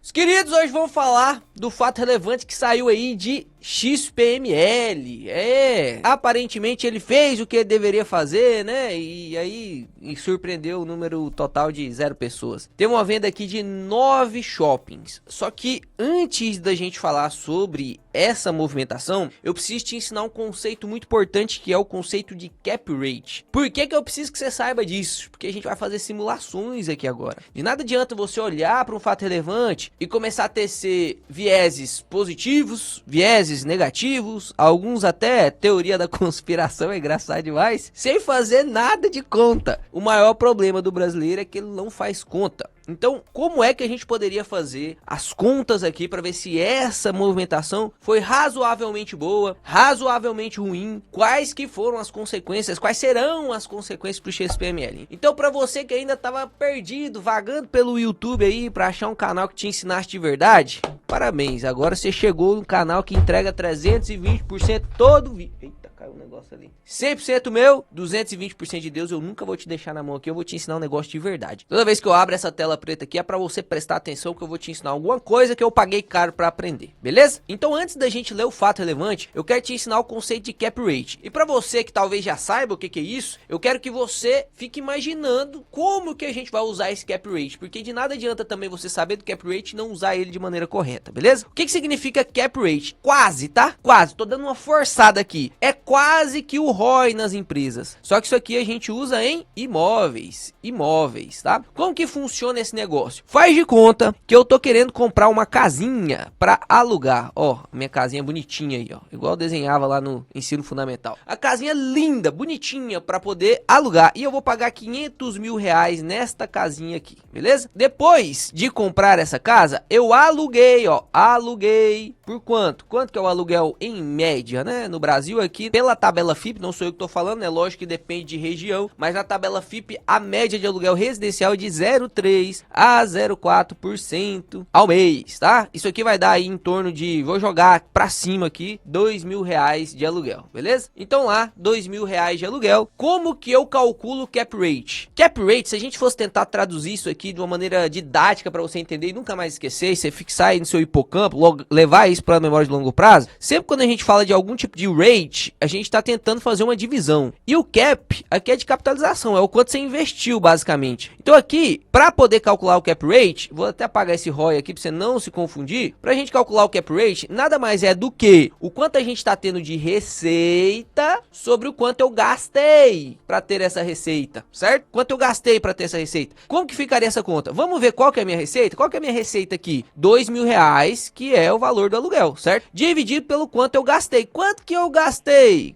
Os queridos, hoje vamos falar do fato relevante que saiu aí de XPML. Aparentemente ele fez o que deveria fazer, né? E aí surpreendeu o número total de 0 pessoas. Tem uma venda aqui de 9 shoppings. Só que antes da gente falar sobre essa movimentação, eu preciso te ensinar um conceito muito importante, que é o conceito de cap rate. Por que eu preciso que você saiba disso? Porque a gente vai fazer simulações aqui agora. De nada adianta você olhar para um fato relevante e começar a tecer vieses positivos, vieses negativos, alguns até teoria da conspiração, é engraçado demais, sem fazer nada de conta. O maior problema do brasileiro é que ele não faz conta. Então, como é que a gente poderia fazer as contas aqui para ver se essa movimentação foi razoavelmente boa, razoavelmente ruim, quais que foram as consequências, quais serão as consequências para o XPML? Então, para você que ainda estava perdido, vagando pelo YouTube aí para achar um canal que te ensinasse de verdade, parabéns, agora você chegou no canal que entrega 320% todo vídeo. Eita, caiu um negócio ali. 100% meu, 220% de Deus. Eu nunca vou te deixar na mão aqui, eu vou te ensinar um negócio de verdade. Toda vez que eu abro essa tela preta aqui é pra você prestar atenção, que eu vou te ensinar alguma coisa que eu paguei caro pra aprender, beleza? Então, antes da gente ler o fato relevante, eu quero te ensinar o conceito de cap rate. E pra você que talvez já saiba o que é isso, eu quero que você fique imaginando como que a gente vai usar esse cap rate, porque de nada adianta também você saber do cap rate e não usar ele de maneira correta, beleza? O que significa cap rate? Quase, tá? Quase, tô dando uma forçada aqui. É quase que o ROI nas empresas. Só que isso aqui a gente usa em imóveis, tá? Como que funciona esse negócio? Faz de conta que eu tô querendo comprar uma casinha para alugar. Ó, minha casinha bonitinha aí, ó, igual eu desenhava lá no ensino fundamental. A casinha linda, bonitinha para poder alugar, e eu vou pagar 500 mil reais nesta casinha aqui, beleza? Depois de comprar essa casa, eu aluguei, ó, aluguei por quanto? Quanto que é o aluguel em média, né? No Brasil aqui, pela tabela FIP, não sou eu que tô falando, né? Lógico que depende de região, mas na tabela FIP a média de aluguel residencial é de 0,3 a 0,4% ao mês, tá? Isso aqui vai dar aí em torno de, vou jogar pra cima aqui, 2 mil reais de aluguel, beleza? Então lá, 2 mil reais de aluguel. Como que eu calculo cap rate? Cap rate, se a gente fosse tentar traduzir isso aqui de uma maneira didática pra você entender e nunca mais esquecer, você fixar aí no seu hipocampo, levar isso pra memória de longo prazo, sempre quando a gente fala de algum tipo de rate, a gente tá tentando fazer uma divisão. E o cap aqui é de capitalização, é o quanto você investiu basicamente. Então aqui, para poder calcular o cap rate, vou até apagar esse ROI aqui para você não se confundir. Para a gente calcular o cap rate, nada mais é do que o quanto a gente está tendo de receita sobre o quanto eu gastei para ter essa receita, certo? Quanto eu gastei para ter essa receita. Como que ficaria essa conta? Vamos ver qual que é a minha receita? Qual que é a minha receita aqui? 2 mil reais, que é o valor do aluguel, certo? Dividido pelo quanto eu gastei. Quanto que eu gastei?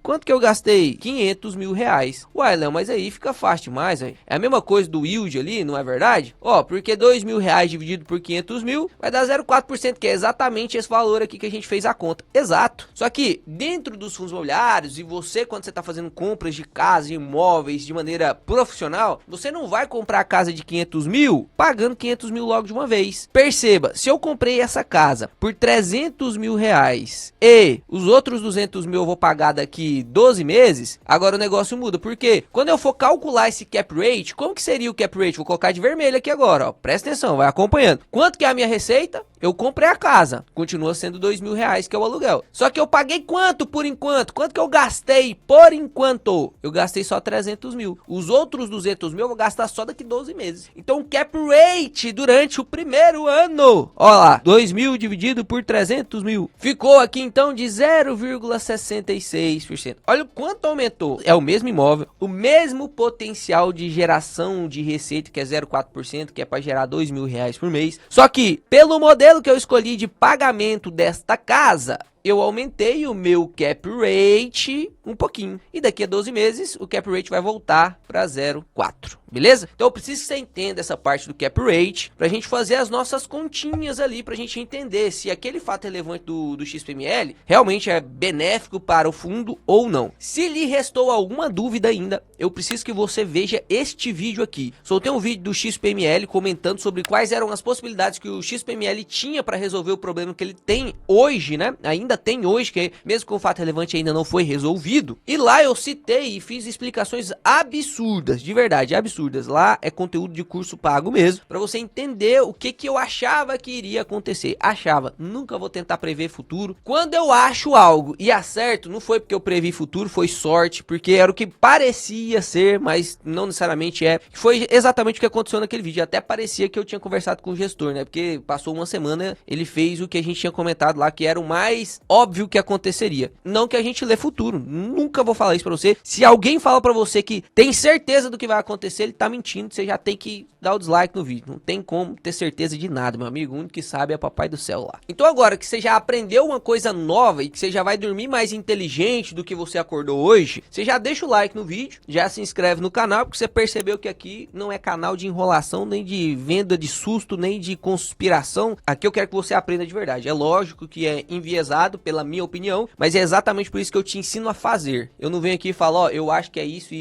500 mil reais. Uai, Léo, mas aí fica fácil demais, véio. É a mesma coisa do yield ali, não é verdade? Ó, porque 2 mil reais dividido por 500 mil vai dar 0,4%, que é exatamente esse valor aqui que a gente fez a conta. Exato. Só que dentro dos fundos imobiliários, e você quando você está fazendo compras de casa, imóveis de maneira profissional, você não vai comprar a casa de 500 mil pagando 500 mil logo de uma vez. Perceba, se eu comprei essa casa por 300 mil reais e os outros 200 mil eu vou pagar daqui 12 meses, agora o negócio muda, porque quando eu for calcular esse cap rate, como que seria o cap rate? Vou colocar de vermelho aqui agora, ó, presta atenção, vai acompanhando. Quanto que é a minha receita? Eu comprei a casa, continua sendo 2 mil reais, que é o aluguel. Só que eu paguei quanto por enquanto? Quanto que eu gastei por enquanto? Eu gastei só 300 mil. Os outros 200 mil eu vou gastar só daqui 12 meses. Então o cap rate durante o primeiro ano, ó lá, 2 mil dividido por 300 mil, ficou aqui então de 0,66%. Olha o quanto aumentou. É o mesmo imóvel, o mesmo potencial de geração de receita, que é 0,4%, que é para gerar 2 mil reais por mês. Só que pelo modelo que eu escolhi de pagamento desta casa, eu aumentei o meu cap rate um pouquinho. E daqui a 12 meses, o cap rate vai voltar para 0,4. Beleza? Então eu preciso que você entenda essa parte do cap rate pra gente fazer as nossas continhas ali, pra gente entender se aquele fato relevante do XPML realmente é benéfico para o fundo ou não. Se lhe restou alguma dúvida ainda, eu preciso que você veja este vídeo aqui. Soltei um vídeo do XPML comentando sobre quais eram as possibilidades que o XPML tinha para resolver o problema que ele tem hoje, né? Ainda tem hoje, que mesmo com o fato relevante ainda não foi resolvido. E lá eu citei e fiz explicações absurdas, de verdade, absurdas. absurdas. Lá é conteúdo de curso pago mesmo, pra você entender o que eu achava que iria acontecer. Achava, nunca vou tentar prever futuro. Quando eu acho algo e acerto, não foi porque eu previ futuro, foi sorte, porque era o que parecia ser, mas não necessariamente é. Foi exatamente o que aconteceu naquele vídeo. Até parecia que eu tinha conversado com o gestor, né? Porque passou uma semana, ele fez o que a gente tinha comentado lá, que era o mais óbvio que aconteceria. Não que a gente lê futuro. Nunca vou falar isso pra você. Se alguém fala pra você que tem certeza do que vai acontecer, ele tá mentindo. Você já tem que dar o dislike no vídeo. Não tem como ter certeza de nada, meu amigo. O único que sabe é papai do céu lá. Então agora que você já aprendeu uma coisa nova e que você já vai dormir mais inteligente do que você acordou hoje, você já deixa o like no vídeo, já se inscreve no canal, porque você percebeu que aqui não é canal de enrolação, nem de venda de susto, nem de conspiração. Aqui eu quero que você aprenda de verdade. É lógico que é enviesado pela minha opinião, mas é exatamente por isso que eu te ensino a fazer. Eu não venho aqui e falo, ó, eu acho que é isso.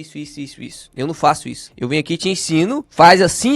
Eu não faço isso. Eu venho aqui e te ensino, faz assim,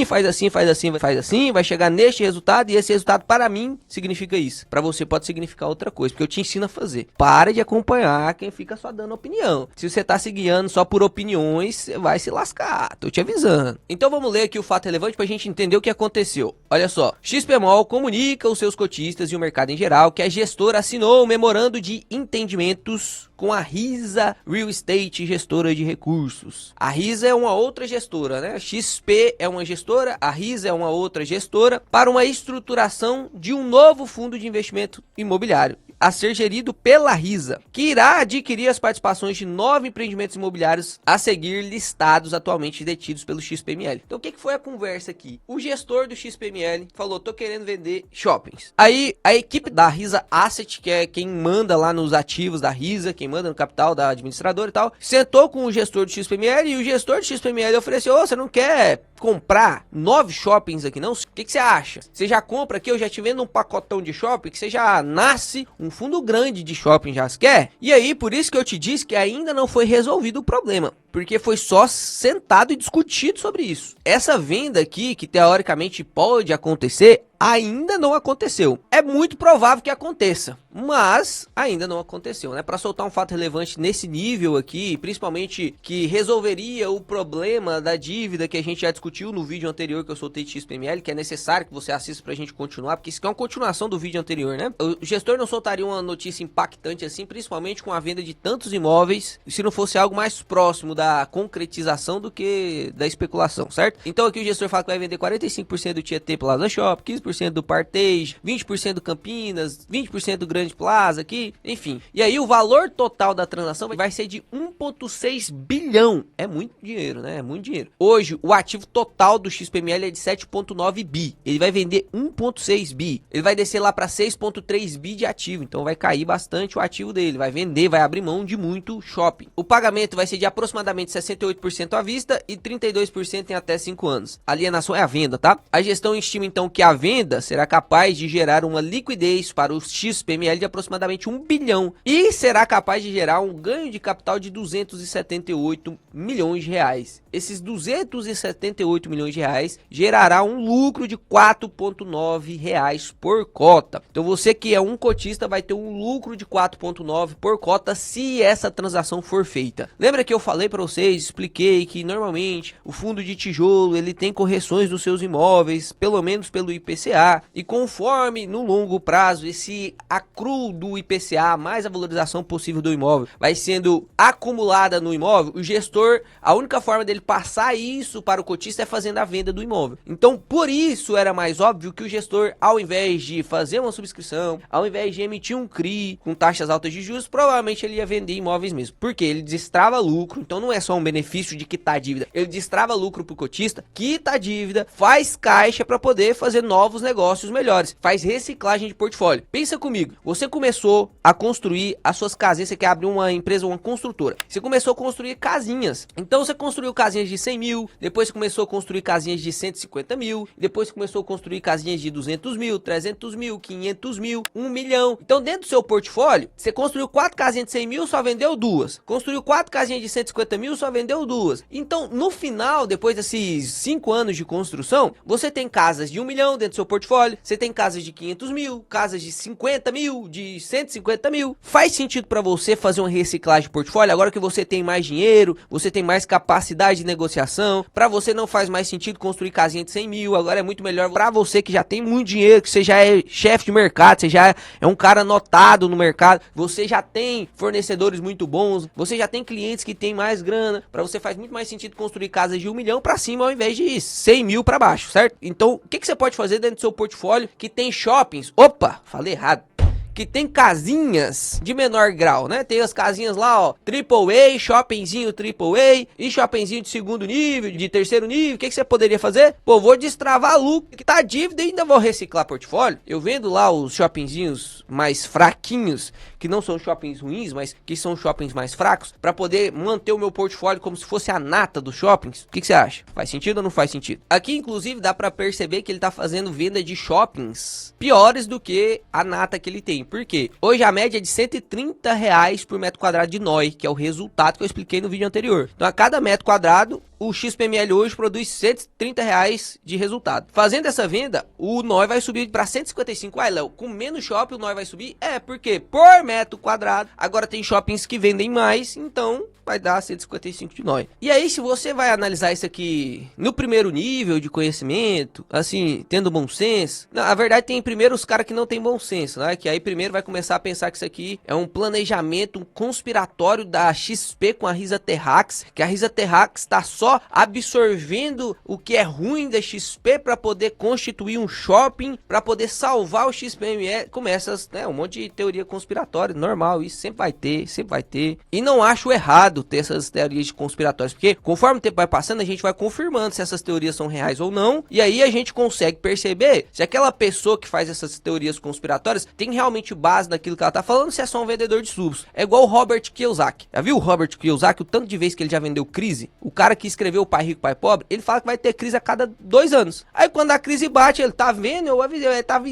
vai chegar neste resultado, e esse resultado para mim significa isso. Para você pode significar outra coisa, porque eu te ensino a fazer. Para de acompanhar quem fica só dando opinião. Se você tá se guiando só por opiniões, você vai se lascar. Tô te avisando. Então vamos ler aqui o fato relevante pra gente entender o que aconteceu. Olha só. XPMOL comunica aos seus cotistas e o mercado em geral que a gestora assinou um memorando de entendimentos com a Risa Real Estate, gestora de recursos. A Risa é uma outra gestora, né? A XP é uma gestora, a Risa é uma outra gestora, para uma estruturação de um novo fundo de investimento imobiliário a ser gerido pela Risa, que irá adquirir as participações de 9 empreendimentos imobiliários a seguir listados atualmente detidos pelo XPML. Então o que foi a conversa aqui? O gestor do XPML falou, tô querendo vender shoppings. Aí a equipe da Risa Asset, que é quem manda lá nos ativos da Risa, quem manda no capital da administradora e tal, sentou com o gestor do XPML e o gestor do XPML ofereceu, você não quer comprar 9 shoppings aqui não? O que você acha? Você já compra aqui, eu já te vendo um pacotão de shopping, que você já nasce um fundo grande de shopping, já quer? E aí, por isso que eu te disse que ainda não foi resolvido o problema, porque foi só sentado e discutido sobre isso. Essa venda aqui, que teoricamente pode acontecer, ainda não aconteceu. É muito provável que aconteça, mas ainda não aconteceu, né? Para soltar um fato relevante nesse nível aqui, principalmente que resolveria o problema da dívida que a gente já discutiu no vídeo anterior que eu soltei de XPML, que é necessário que você assista pra gente continuar, porque isso aqui é uma continuação do vídeo anterior, né? O gestor não soltaria uma notícia impactante assim, principalmente com a venda de tantos imóveis, se não fosse algo mais próximo da concretização do que da especulação, certo? Então aqui o gestor fala que vai vender 45% do Tietê Plaza Shop, 15% do Partage, 20% do Campinas, 20% do Grande Plaza aqui, enfim. E aí o valor total da transação vai ser de 1,6 bilhão. É muito dinheiro, né? É muito dinheiro. Hoje, o ativo total do XPML é de 7,9 bi. Ele vai vender 1,6 bi. Ele vai descer lá para 6,3 bi de ativo. Então vai cair bastante o ativo dele. Vai vender, vai abrir mão de muito shopping. O pagamento vai ser de aproximadamente 68% à vista e 32% em até 5 anos. A alienação é a venda, tá? A gestão estima então que a venda será capaz de gerar uma liquidez para o XPML de aproximadamente 1 bilhão e será capaz de gerar um ganho de capital de 278 milhões de reais. Esses 278 milhões de reais gerará um lucro de 4,9 reais por cota. Então você que é um cotista vai ter um lucro de 4,9 por cota se essa transação for feita. Lembra que eu falei para vocês, expliquei que normalmente o fundo de tijolo ele tem correções dos seus imóveis, pelo menos pelo IPCA, e conforme no longo prazo esse acrúmulo do IPCA mais a valorização possível do imóvel vai sendo acumulada no imóvel, o gestor, a única forma dele passar isso para o cotista é fazendo a venda do imóvel. Então por isso era mais óbvio que o gestor, ao invés de fazer uma subscrição, ao invés de emitir um CRI com taxas altas de juros, provavelmente ele ia vender imóveis mesmo, porque ele destrava lucro. Então não é só um benefício de quitar a dívida, ele destrava lucro pro cotista, quita a dívida, faz caixa para poder fazer novos negócios melhores, faz reciclagem de portfólio. Pensa comigo, você começou a construir as suas casinhas, você quer abrir uma empresa, uma construtora, você começou a construir casinhas, então você construiu casinhas de 100 mil, depois você começou a construir casinhas de 150 mil, depois você começou a construir casinhas de 200 mil, 300 mil, 500 mil, 1 milhão. Então dentro do seu portfólio, você construiu 4 casinhas de 100 mil, só vendeu 2, construiu 4 casinhas de 150 mil, só vendeu 2. Então, no final, depois desses 5 anos de construção, você tem casas de 1 milhão dentro do seu portfólio, você tem casas de 500 mil, casas de 50 mil, de 150 mil. Faz sentido para você fazer uma reciclagem de portfólio agora que você tem mais dinheiro, você tem mais capacidade de negociação? Para você não faz mais sentido construir casinha de 100 mil, agora é muito melhor para você que já tem muito dinheiro, que você já é chefe de mercado, você já é um cara notado no mercado, você já tem fornecedores muito bons, você já tem clientes que tem mais grana, para você faz muito mais sentido construir casas de 1 milhão para cima ao invés de 100 mil para baixo, certo? Então, o que você pode fazer dentro do seu portfólio que tem shoppings? Opa, falei errado. Que tem casinhas de menor grau, né? Tem as casinhas lá, ó, AAA, shoppingzinho AAA e shoppingzinho de segundo nível, de terceiro nível. O que você poderia fazer? Pô, vou destravar lucro, que tá dívida e ainda vou reciclar portfólio. Eu vendo lá os shoppingzinhos mais fraquinhos, que não são shoppings ruins, mas que são shoppings mais fracos, para poder manter o meu portfólio como se fosse a nata dos shoppings. O que você acha? Faz sentido ou não faz sentido? Aqui, inclusive, dá para perceber que ele tá fazendo venda de shoppings piores do que a nata que ele tem. Por quê? Hoje a média é de R$130 por metro quadrado de NOI, que é o resultado que eu expliquei no vídeo anterior. Então, a cada metro quadrado, o XPML hoje produz R$130 de resultado. Fazendo essa venda, o NOI vai subir para 155. Uai, Léo, com menos shopping o NOI vai subir? É, porque por metro quadrado, agora tem shoppings que vendem mais, então vai dar 155 de NOI. E aí, se você vai analisar isso aqui no primeiro nível de conhecimento, assim, tendo bom senso, na verdade tem primeiro os caras que não tem bom senso, né? Que aí primeiro vai começar a pensar que isso aqui é um planejamento conspiratório da XP com a Risa Terrax, que a Risa Terrax está só absorvendo o que é ruim da XP para poder constituir um shopping, para poder salvar o XPML. Começa, né, um monte de teoria conspiratória, normal, isso sempre vai ter, sempre vai ter. E não acho errado ter essas teorias conspiratórias, porque conforme o tempo vai passando, a gente vai confirmando se essas teorias são reais ou não, e aí a gente consegue perceber se aquela pessoa que faz essas teorias conspiratórias tem realmente base naquilo que ela tá falando, se é só um vendedor de subs. É igual o Robert Kiyosaki. Já viu o Robert Kiyosaki, o tanto de vezes que ele já vendeu crise? O cara que escreveu O Pai Rico, Pai Pobre, ele fala que vai ter crise a cada 2 anos. Aí quando a crise bate, ele tá vendo, eu avisei,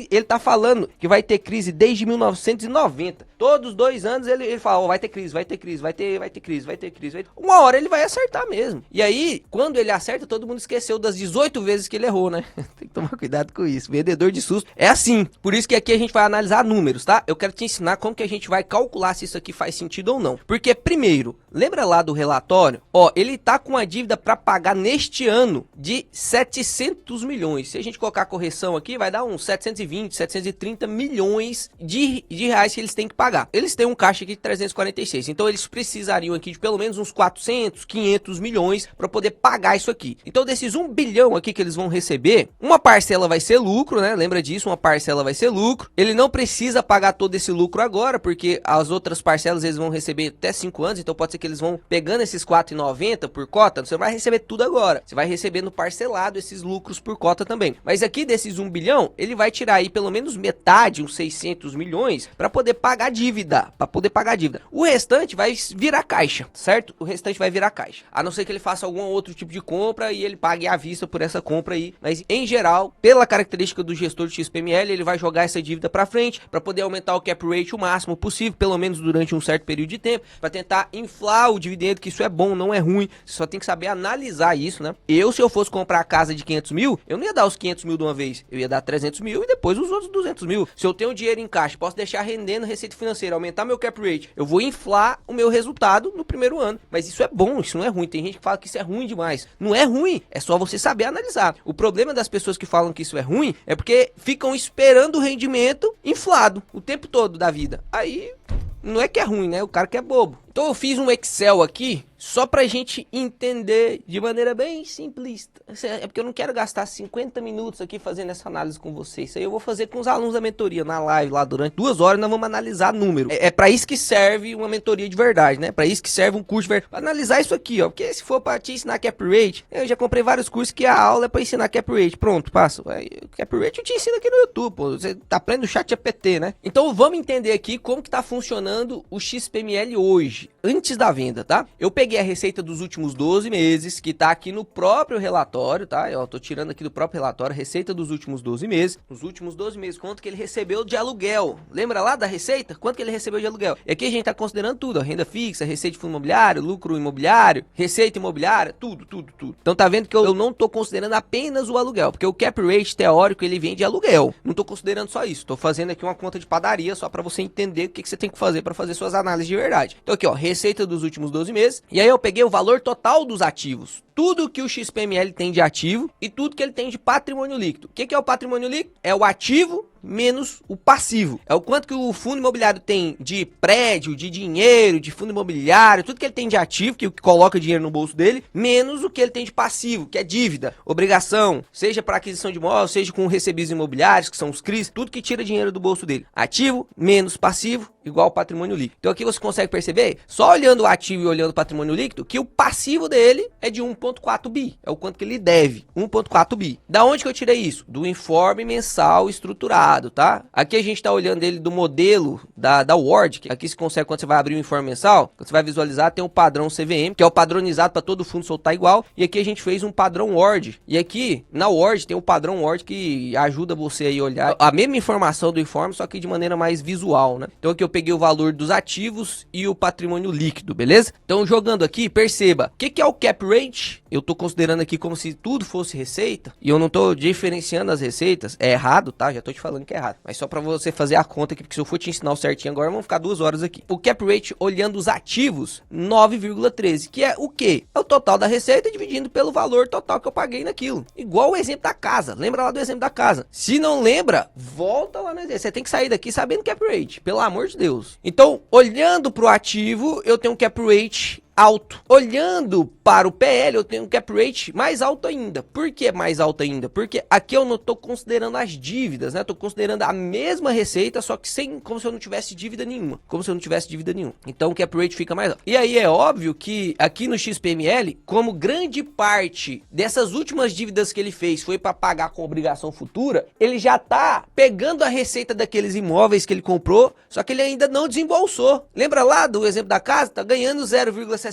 ele tá falando que vai ter crise desde 1990. Todos 2 anos ele fala, oh, vai ter crise, vai ter crise, vai ter crise, vai ter crise. Uma hora ele vai acertar mesmo. E aí, quando ele acerta, todo mundo esqueceu das 18 vezes que ele errou, né? Tem que tomar cuidado com isso. Vendedor de susto é assim. Por isso que aqui a gente vai analisar números, tá? Eu quero te ensinar como que a gente vai calcular se isso aqui faz sentido ou não. Porque, primeiro, lembra lá do relatório? Ó, ele tá com a dívida para pagar neste ano de 700 milhões. Se a gente colocar a correção aqui, vai dar uns 720, 730 milhões de reais que eles têm que pagar. Eles têm um caixa aqui de 346. Então, eles precisariam aqui de pelo menos uns 400, 500 milhões para poder pagar isso aqui. Então, desses 1 bilhão aqui que eles vão receber, uma parcela vai ser lucro, né? Lembra disso? Uma parcela vai ser lucro. Ele não precisa pagar todo esse lucro agora, porque as outras parcelas eles vão receber até 5 anos. Então, pode ser que eles vão pegando esses 4,90 por cota. Você vai receber tudo agora. Você vai recebendo parcelado esses lucros por cota também. Mas aqui desses 1 bilhão, ele vai tirar aí pelo menos metade, uns 600 milhões, para poder pagar dívida. Para poder pagar dívida. O restante vai virar caixa, certo? O restante vai virar caixa. A não ser que ele faça algum outro tipo de compra e ele pague à vista por essa compra aí. Mas, em geral, pela característica do gestor de XPML, ele vai jogar essa dívida para frente para poder aumentar o cap rate o máximo possível, pelo menos durante um certo período de tempo, para tentar inflar o dividendo, que isso é bom, não é ruim. Você só tem que saber analisar isso, né? Se eu fosse comprar a casa de 500 mil, eu não ia dar os 500 mil de uma vez. Eu ia dar 300 mil e depois os outros 200 mil. Se eu tenho dinheiro em caixa, posso deixar rendendo receita financeira, aumentar meu cap rate, eu vou inflar o meu resultado no primeiro ano. Mas isso é bom, isso não é ruim. Tem gente que fala que isso é ruim demais. Não é ruim, é só você saber analisar. O problema das pessoas que falam que isso é ruim é porque ficam esperando o rendimento inflado o tempo todo da vida. Aí não é que é ruim, né? O cara que é bobo. Então eu fiz um Excel aqui só pra gente entender de maneira bem simplista. É porque eu não quero gastar 50 minutos aqui fazendo essa análise com vocês. Isso aí eu vou fazer com os alunos da mentoria na live lá durante 2 horas. Nós vamos analisar número. É pra isso que serve uma mentoria de verdade, né? Pra isso que serve um curso de verdade. Pra analisar isso aqui, ó. Porque se for pra te ensinar cap rate, eu já comprei vários cursos que a aula é pra ensinar cap rate. Pronto, passo. Cap rate eu te ensino aqui no YouTube, pô. Você tá aprendendo o chat GPT, né? Então vamos entender aqui como que tá funcionando o XPML hoje. rate antes da venda, tá? Eu peguei a receita dos últimos 12 meses, que tá aqui no próprio relatório, tá? Eu tô tirando aqui do próprio relatório, receita dos últimos 12 meses. Nos últimos 12 meses, quanto que ele recebeu de aluguel? Lembra lá da receita? Quanto que ele recebeu de aluguel? E aqui a gente tá considerando tudo, ó, renda fixa, receita de fundo imobiliário, lucro imobiliário, receita imobiliária, tudo. Então tá vendo que eu não tô considerando apenas o aluguel, porque o cap rate teórico ele vem de aluguel. Não tô considerando só isso, tô fazendo aqui uma conta de padaria só para você entender o que você tem que fazer para fazer suas análises de verdade. Então aqui, ó, receita dos últimos 12 meses, e aí eu peguei o valor total dos ativos, tudo que o XPML tem de ativo e tudo que ele tem de patrimônio líquido. O que é o patrimônio líquido? É o ativo menos o passivo. É o quanto que o fundo imobiliário tem de prédio, de dinheiro, de fundo imobiliário, tudo que ele tem de ativo, que coloca dinheiro no bolso dele, menos o que ele tem de passivo, que é dívida, obrigação, seja para aquisição de imóvel, seja com recebíveis imobiliários, que são os CRIs, tudo que tira dinheiro do bolso dele. Ativo menos passivo igual patrimônio líquido. Então aqui você consegue perceber, só olhando o ativo e olhando o patrimônio líquido, que o passivo dele é de 1,4 bi. É o quanto que ele deve, 1,4 bi. Da onde que eu tirei isso? Do informe mensal estruturado, tá? Aqui a gente tá olhando ele do modelo da Word, que aqui se consegue quando você vai abrir o informe mensal, quando você vai visualizar, tem o padrão CVM, que é o padronizado para todo fundo soltar igual, e aqui a gente fez um padrão Word. E aqui, na Word, tem um padrão Word que ajuda você aí a olhar a mesma informação do informe, só que de maneira mais visual, né? Então aqui eu peguei o valor dos ativos e o patrimônio líquido, beleza? Então jogando aqui, perceba, o que é o cap rate? Eu tô considerando aqui como se tudo fosse receita, e eu não tô diferenciando as receitas, é errado, tá? Já tô te falando que é errado, mas só para você fazer a conta aqui, porque se eu for te ensinar o certinho agora, vamos ficar 2 horas aqui. O cap rate, olhando os ativos, 9,13, que é o quê? É o total da receita dividindo pelo valor total que eu paguei naquilo. Igual o exemplo da casa, lembra lá do exemplo da casa. Se não lembra, volta lá no exemplo, você tem que sair daqui sabendo cap rate, pelo amor de Deus. Então, olhando para o ativo, eu tenho um cap rate alto. Olhando para o PL, eu tenho um cap rate mais alto ainda. Por que mais alto ainda? Porque aqui eu não estou considerando as dívidas, né? Estou considerando a mesma receita, só que sem, como se eu não tivesse dívida nenhuma. Então o cap rate fica mais alto. E aí é óbvio que aqui no XPML, como grande parte dessas últimas dívidas que ele fez foi para pagar com obrigação futura, ele já tá pegando a receita daqueles imóveis que ele comprou, só que ele ainda não desembolsou. Lembra lá do exemplo da casa? Tá ganhando 0,66%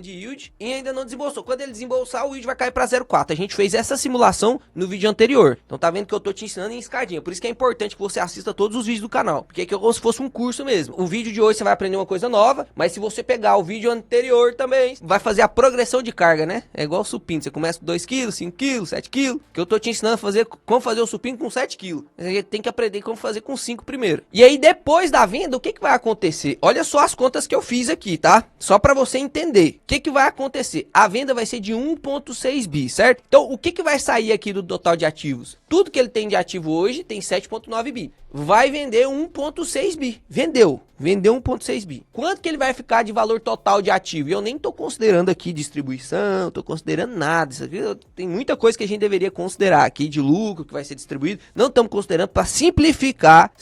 de yield e ainda não desembolsou. Quando ele desembolsar, o yield vai cair para 0,4. A gente fez essa simulação no vídeo anterior. Então tá vendo que eu tô te ensinando em escadinha. Por isso que é importante que você assista todos os vídeos do canal, porque é como se fosse um curso mesmo. O vídeo de hoje você vai aprender uma coisa nova, mas se você pegar o vídeo anterior também, vai fazer a progressão de carga, né? É igual o supino. Você começa com 2 kg, 5 kg, 7 kg, que eu tô te ensinando a fazer como fazer o supino com 7 kg. A gente tem que aprender como fazer com 5 primeiro. E aí depois da venda, o que vai acontecer? Olha só as contas que eu fiz aqui, tá? Só para você entender. O que vai acontecer? A venda vai ser de 1,6 bi, certo? Então, o que vai sair aqui do total de ativos? Tudo que ele tem de ativo hoje tem 7,9 bi. Vai vender 1,6 bi. Vendeu 1,6 bi. Quanto que ele vai ficar de valor total de ativo? E eu nem tô considerando aqui distribuição, tô considerando nada. Isso aqui tem muita coisa que a gente deveria considerar aqui de lucro que vai ser distribuído. Não estamos considerando para simplificar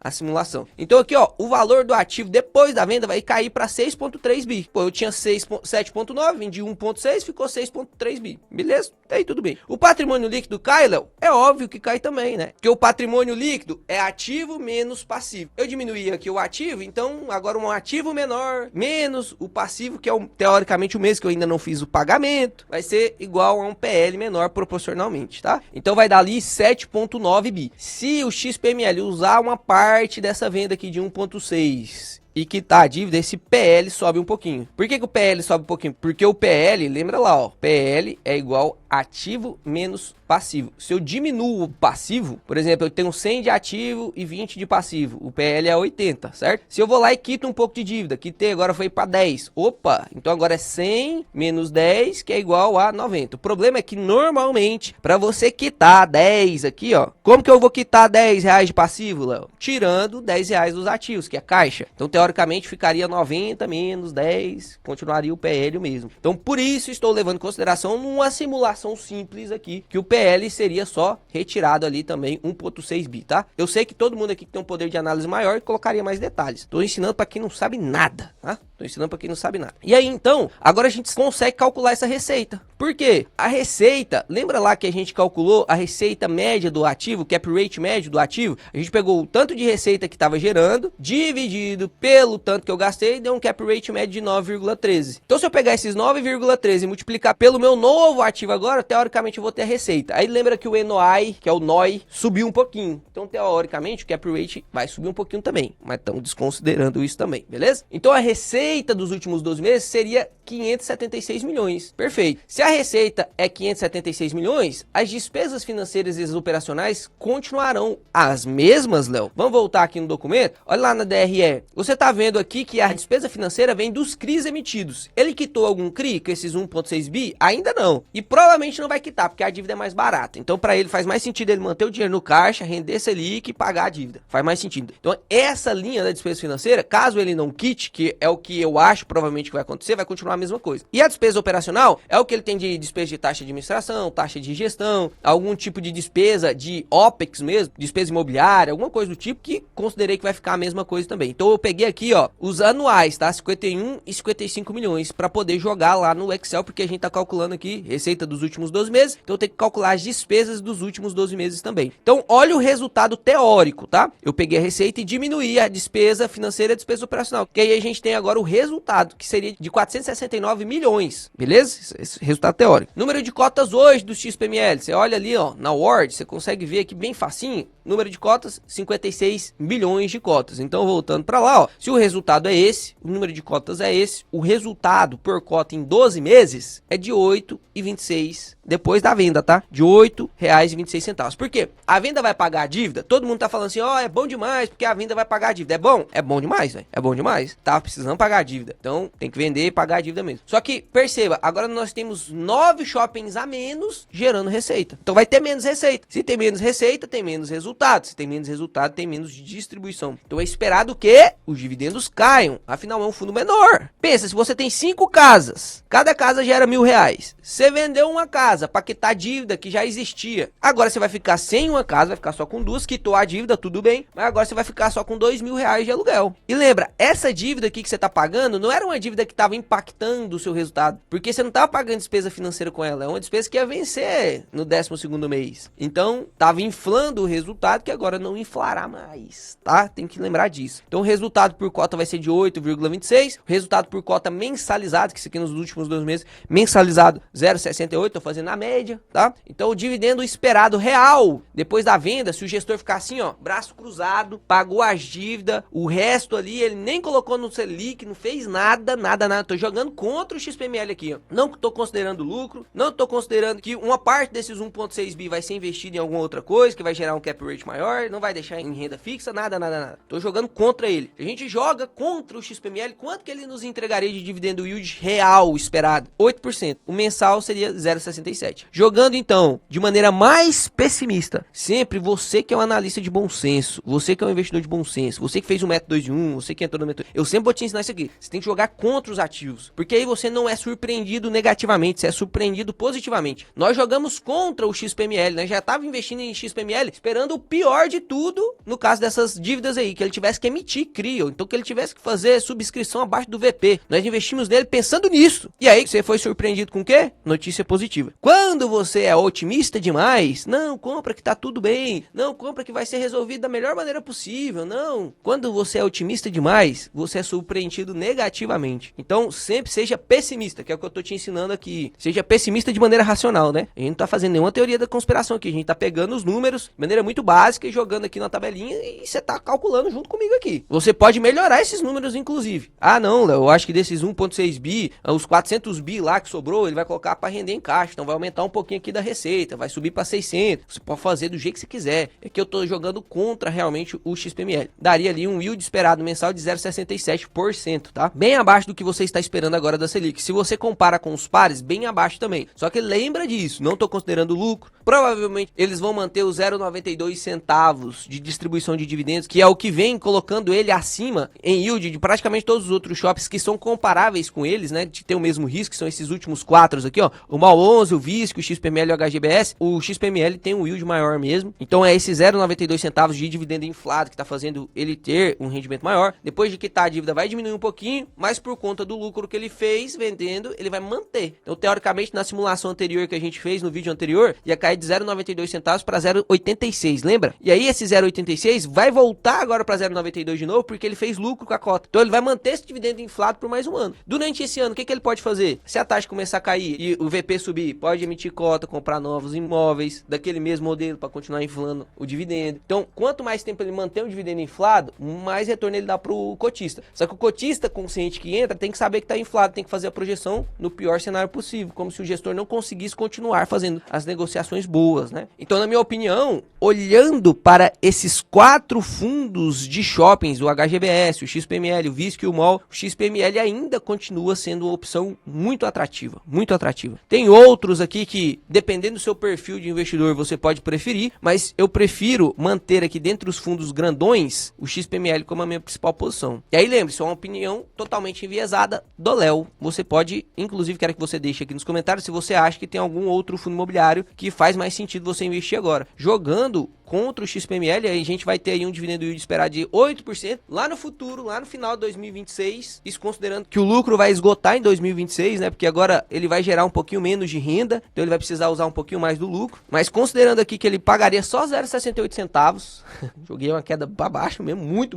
a simulação. Então aqui, ó, o valor do ativo depois da venda vai cair para 6,3 bi. Pô, eu tinha 7,9, vendi 1,6, ficou 6,3 bi. Beleza? Aí tudo bem. O patrimônio líquido cai, Léo? É óbvio que cai também, né? Porque o patrimônio líquido é ativo menos passivo. Eu diminuí aqui o ativo, então agora um ativo menor menos o passivo, que é teoricamente o mesmo, que eu ainda não fiz o pagamento, vai ser igual a um PL menor proporcionalmente, tá? Então vai dar ali 7,9 bi. Se o XPML usar uma parte dessa venda aqui de 1,6 e quitar a dívida, esse PL sobe um pouquinho. Por que o PL sobe um pouquinho? Porque o PL, lembra lá, ó, PL é igual ativo menos passivo. Se eu diminuo o passivo, por exemplo, eu tenho 100 de ativo e 20 de passivo, o PL é 80, certo? Se eu vou lá e quito um pouco de dívida, quitei, agora foi para 10. Opa, então agora é 100 menos 10, que é igual a 90. O problema é que normalmente, para você quitar 10 aqui, ó, como que eu vou quitar 10 reais de passivo, Léo? Tirando 10 reais dos ativos, que é a caixa. Então, teoricamente, ficaria 90 menos 10, continuaria o PL mesmo. Então, por isso, estou levando em consideração numa simulação simples aqui, que o PL seria só retirado ali também 1,6 bi, tá? Eu sei que todo mundo aqui que tem um poder de análise maior colocaria mais detalhes. Estou ensinando para quem não sabe nada, tá? Tô ensinando para quem não sabe nada. E aí, então, agora a gente consegue calcular essa receita. Por quê? A receita, lembra lá que a gente calculou a receita média do ativo, cap rate médio do ativo? A gente pegou o tanto de receita que estava gerando, dividido pelo tanto que eu gastei, deu um cap rate médio de 9,13. Então, se eu pegar esses 9,13 e multiplicar pelo meu novo ativo agora, teoricamente eu vou ter a receita. Aí lembra que o NOI, que é o NOI, subiu um pouquinho. Então, teoricamente, o cap rate vai subir um pouquinho também. Mas estamos desconsiderando isso também, beleza? Então, a receita dos últimos 12 meses seria 576 milhões. Perfeito. Se a receita é 576 milhões, as despesas financeiras e as operacionais continuarão as mesmas, Léo. Vamos voltar aqui no documento. Olha lá na DRE. Você tá vendo aqui que a despesa financeira vem dos CRIs emitidos. Ele quitou algum CRI com esses 1,6 bi? Ainda não. E provavelmente não vai quitar, porque a dívida é mais barata. Então, para ele, faz mais sentido ele manter o dinheiro no caixa, render Selic e pagar a dívida. Faz mais sentido. Então, essa linha da despesa financeira, caso ele não quite, que é o que eu acho provavelmente que vai acontecer, vai continuar a mesma coisa. E a despesa operacional é o que ele tem de despesa de taxa de administração, taxa de gestão, algum tipo de despesa de OPEX mesmo, despesa imobiliária, alguma coisa do tipo, que considerei que vai ficar a mesma coisa também. Então eu peguei aqui, ó, os anuais, tá? 51 e 55 milhões para poder jogar lá no Excel, porque a gente tá calculando aqui receita dos últimos 12 meses, então eu tenho que calcular as despesas dos últimos 12 meses também. Então olha o resultado teórico, tá? Eu peguei a receita e diminuí a despesa financeira e a despesa operacional, que aí a gente tem agora o resultado, que seria de 469 milhões, beleza? Esse resultado teórico. Número de cotas hoje do XPML, você olha ali, ó, na Word, você consegue ver aqui bem facinho, número de cotas, 56 milhões de cotas. Então, voltando para lá, ó, se o resultado é esse, o número de cotas é esse, o resultado por cota em 12 meses é de 8,26 depois da venda, tá? De R$ 8,26. Por quê? A venda vai pagar a dívida? Todo mundo tá falando assim, ó, é bom demais, porque a venda vai pagar a dívida. É bom? É bom demais, velho. É bom demais. Tava precisando pagar a dívida. Então, tem que vender e pagar a dívida mesmo. Só que, perceba, agora nós temos 9 shoppings a menos gerando receita. Então, vai ter menos receita. Se tem menos receita, tem menos resultado. Se tem menos resultado, tem menos distribuição. Então, é esperado que os dividendos caiam. Afinal, é um fundo menor. Pensa, se você tem 5 casas, cada casa gera R$ 1.000. Você vendeu uma casa para quitar a dívida que já existia. Agora você vai ficar sem uma casa, vai ficar só com duas, quitou a dívida, tudo bem, mas agora você vai ficar só com R$ 2.000 de aluguel. E lembra, essa dívida aqui que você tá pagando não era uma dívida que estava impactando o seu resultado, porque você não tava pagando despesa financeira com ela, é uma despesa que ia vencer no 12º mês. Então, tava inflando o resultado que agora não inflará mais, tá? Tem que lembrar disso. Então, o resultado por cota vai ser de 8,26, o resultado por cota mensalizado, que isso aqui nos últimos 2 meses, mensalizado 0,68, tô fazendo na média, tá? Então o dividendo esperado real, depois da venda, se o gestor ficar assim, ó, braço cruzado, pagou as dívidas, o resto ali, ele nem colocou no Selic, não fez nada, tô jogando contra o XPML aqui, ó. Não tô considerando lucro, não tô considerando que uma parte desses 1,6 bi vai ser investido em alguma outra coisa, que vai gerar um cap rate maior, não vai deixar em renda fixa, nada. Tô jogando contra ele. A gente joga contra o XPML, quanto que ele nos entregaria de dividendo yield real esperado? 8%. O mensal seria 0,67. Jogando então de maneira mais pessimista, sempre você que é um analista de bom senso, você que é um investidor de bom senso, você que fez o método 2 em 1, você que entrou no método, eu sempre vou te ensinar isso aqui. Você tem que jogar contra os ativos, porque aí você não é surpreendido negativamente, você é surpreendido positivamente. Nós jogamos contra o XPML, nós já tava investindo em XPML esperando o pior de tudo no caso dessas dívidas aí, que ele tivesse que emitir CRI, ou então que ele tivesse que fazer subscrição abaixo do VP. Nós investimos nele pensando nisso. E aí você foi surpreendido com o quê? Notícia positiva. Quando você é otimista demais, não, compra que tá tudo bem, não, compra que vai ser resolvido da melhor maneira possível, não. Quando você é otimista demais, você é surpreendido negativamente. Então, sempre seja pessimista, que é o que eu tô te ensinando aqui. Seja pessimista de maneira racional, né? A gente não tá fazendo nenhuma teoria da conspiração aqui, a gente tá pegando os números de maneira muito básica e jogando aqui na tabelinha e você tá calculando junto comigo aqui. Você pode melhorar esses números, inclusive. Ah, não, Léo, eu acho que desses 1,6 bi, os 400 bi lá que sobrou, ele vai colocar para render em caixa, então vai aumentar um pouquinho aqui da receita, vai subir para 600, você pode fazer do jeito que você quiser. É que eu tô jogando contra realmente o XPML. Daria ali um yield esperado mensal de 0,67%, tá? Bem abaixo do que você está esperando agora da Selic. Se você compara com os pares, bem abaixo também. Só que lembra disso, não tô considerando lucro. Provavelmente eles vão manter o 0,92 centavos de distribuição de dividendos, que é o que vem colocando ele acima em yield de praticamente todos os outros shops que são comparáveis com eles, né? De ter o mesmo risco, que são esses últimos 4 aqui, ó. O MAL 11, o VISC, o XPML e o HGBS. O XPML tem um yield maior mesmo. Então é esse 0,92 centavos de dividendo inflado que tá fazendo ele ter um rendimento maior. Depois de quitar a dívida vai diminuir um pouquinho, mas por conta do lucro que ele fez vendendo, ele vai manter. Então teoricamente na simulação anterior que a gente fez no vídeo anterior, ia cair de 0,92 centavos para 0,86, lembra? E aí esse 0,86 vai voltar agora para 0,92 de novo, porque ele ele fez lucro com a cota. Então ele vai manter esse dividendo inflado por mais um ano. Durante esse ano, o que ele pode fazer? Se a taxa começar a cair e o VP subir, pode emitir cota, comprar novos imóveis daquele mesmo modelo para continuar inflando o dividendo. Então, quanto mais tempo ele manter o dividendo inflado, mais retorno ele dá pro cotista. Só que o cotista consciente que entra tem que saber que tá inflado, tem que fazer a projeção no pior cenário possível, como se o gestor não conseguisse continuar fazendo as negociações boas, né? Então, na minha opinião, olhando para esses 4 fundos de shoppings, o HGBS, o XPML, o VISC e o MOL, o XPML ainda continua sendo uma opção muito atrativa, muito atrativa. Tem outros aqui que, dependendo do seu perfil de investidor, você pode preferir, mas eu prefiro manter aqui dentro dos fundos grandões o XPML como a minha principal posição. E aí lembre-se, é uma opinião totalmente enviesada do Léo. Você pode, inclusive, quero que você deixe aqui nos comentários se você acha que tem algum outro fundo imobiliário que faz mais sentido você investir agora. Jogando contra o XPML, aí a gente vai ter aí um dividendo yield esperado de 8% lá no futuro, lá no final de 2026, isso considerando que o lucro vai esgotar em 2026, né, porque agora ele vai gerar um pouquinho menos de renda, então ele vai precisar usar um pouquinho mais do lucro, mas considerando aqui que ele pagaria só 0,68 centavos, joguei uma queda para baixo mesmo, muito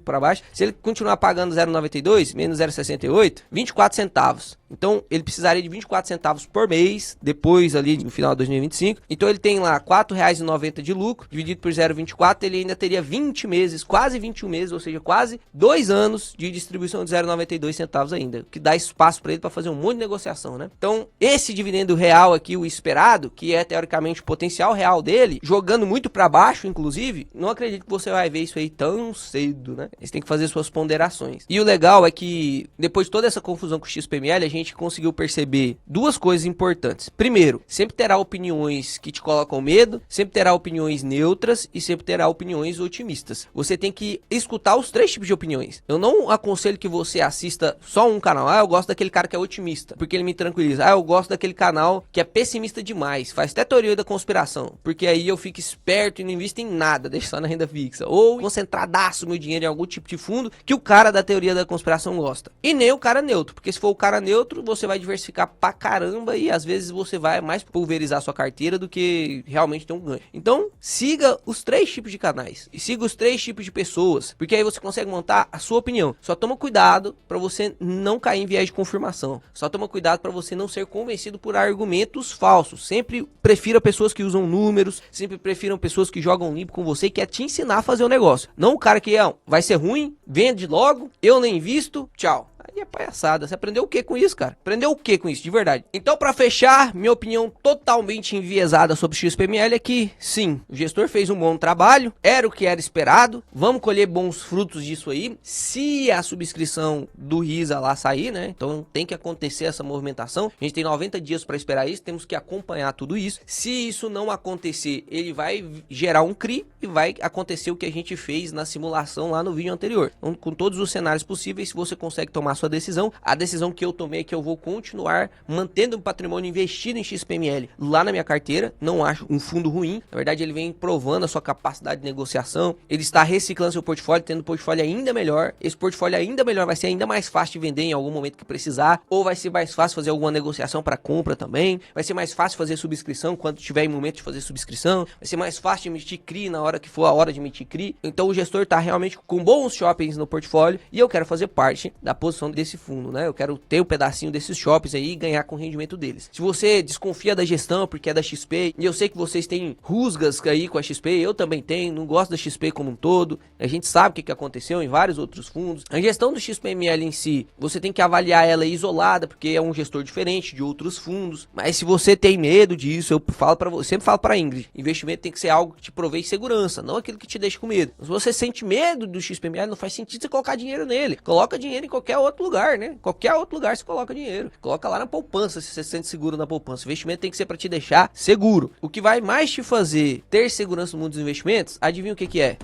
para baixo, se ele continuar pagando 0,92, menos 0,68, 24 centavos, então ele precisaria de 24 centavos por mês, depois ali no final de 2025, então ele tem lá R$ 4,90 de lucro, dividido por 0,24, ele ainda teria 20 meses, quase 21 meses, ou seja, quase 2 anos de distribuição de 0,92 centavos ainda, que dá espaço para ele para fazer um monte de negociação, né? Então, esse dividendo real aqui, o esperado, que é teoricamente o potencial real dele, jogando muito para baixo, inclusive, não acredito que você vai ver isso aí tão cedo, né? Você tem que fazer suas ponderações. E o legal é que, depois de toda essa confusão com o XPML, a gente conseguiu perceber 2 coisas importantes. Primeiro, sempre terá opiniões que te colocam medo, sempre terá opiniões neutras e sempre terá opiniões otimistas. Você tem que escutar os 3 tipos de opiniões. Eu não aconselho que você assista só um canal. Ah, eu gosto daquele cara que é otimista, porque ele me tranquiliza. Ah, eu gosto daquele canal que é pessimista demais, faz até teoria da conspiração, porque aí eu fico esperto e não invisto em nada, deixo só na renda fixa. Ou concentradaço meu dinheiro em algum tipo de fundo que o cara da teoria da conspiração gosta. E nem o cara neutro, porque se for o cara neutro, você vai diversificar pra caramba e às vezes você vai mais pulverizar sua carteira do que realmente ter um ganho. Então, siga os 3 tipos de canais e siga os 3 tipos de pessoas, porque aí você consegue montar a sua opinião. Só toma cuidado para você não cair em viés de confirmação. Só toma cuidado para você não ser convencido por argumentos falsos. Sempre prefira pessoas que usam números, sempre prefiram pessoas que jogam limpo com você e quer te ensinar a fazer o negócio. Não o cara que vai ser ruim, vende logo, eu nem invisto, tchau. Aí é palhaçada. Você aprendeu o que com isso, cara? Aprendeu o que com isso, de verdade? Então, pra fechar, minha opinião totalmente enviesada sobre o XPML é que, sim, o gestor fez um bom trabalho, era o que era esperado, vamos colher bons frutos disso aí, se a subscrição do RISA lá sair, né? Então tem que acontecer essa movimentação, a gente tem 90 dias pra esperar isso, temos que acompanhar tudo isso. Se isso não acontecer, ele vai gerar um CRI e vai acontecer o que a gente fez na simulação lá no vídeo anterior. Então, com todos os cenários possíveis, se você consegue tomar sua decisão, a decisão que eu tomei é que eu vou continuar mantendo um patrimônio investido em XPML lá na minha carteira. Não acho um fundo ruim, na verdade ele vem provando a sua capacidade de negociação, ele está reciclando seu portfólio, tendo um portfólio ainda melhor. Esse portfólio ainda melhor vai ser ainda mais fácil de vender em algum momento que precisar, ou vai ser mais fácil fazer alguma negociação para compra também, vai ser mais fácil fazer subscrição quando tiver em momento de fazer subscrição, vai ser mais fácil de emitir CRI na hora que for a hora de emitir CRI. Então o gestor está realmente com bons shoppings no portfólio e eu quero fazer parte da posição desse fundo, né? Eu quero ter um pedacinho desses shoppings aí e ganhar com o rendimento deles. Se você desconfia da gestão porque é da XP, e eu sei que vocês têm rusgas aí com a XP, eu também tenho, não gosto da XP como um todo, a gente sabe o que aconteceu em vários outros fundos. A gestão do XPML em si, você tem que avaliar ela isolada, porque é um gestor diferente de outros fundos, mas se você tem medo disso, eu falo para você, sempre falo para Ingrid, investimento tem que ser algo que te provê segurança, não aquilo que te deixa com medo. Se você sente medo do XPML, não faz sentido você colocar dinheiro nele, coloca dinheiro em qualquer outro lugar, né? Qualquer outro lugar você coloca dinheiro. Coloca lá na poupança, se você se sente seguro na poupança. O investimento tem que ser para te deixar seguro. O que vai mais te fazer ter segurança no mundo dos investimentos, adivinha o que é?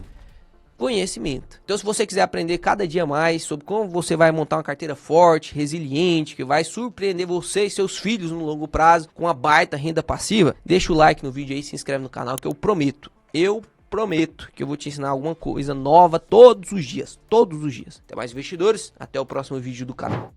Conhecimento. Então, se você quiser aprender cada dia mais sobre como você vai montar uma carteira forte, resiliente, que vai surpreender você e seus filhos no longo prazo com uma baita renda passiva, deixa o like no vídeo aí, se inscreve no canal que eu prometo que eu vou te ensinar alguma coisa nova todos os dias. Até mais, investidores. Até o próximo vídeo do canal.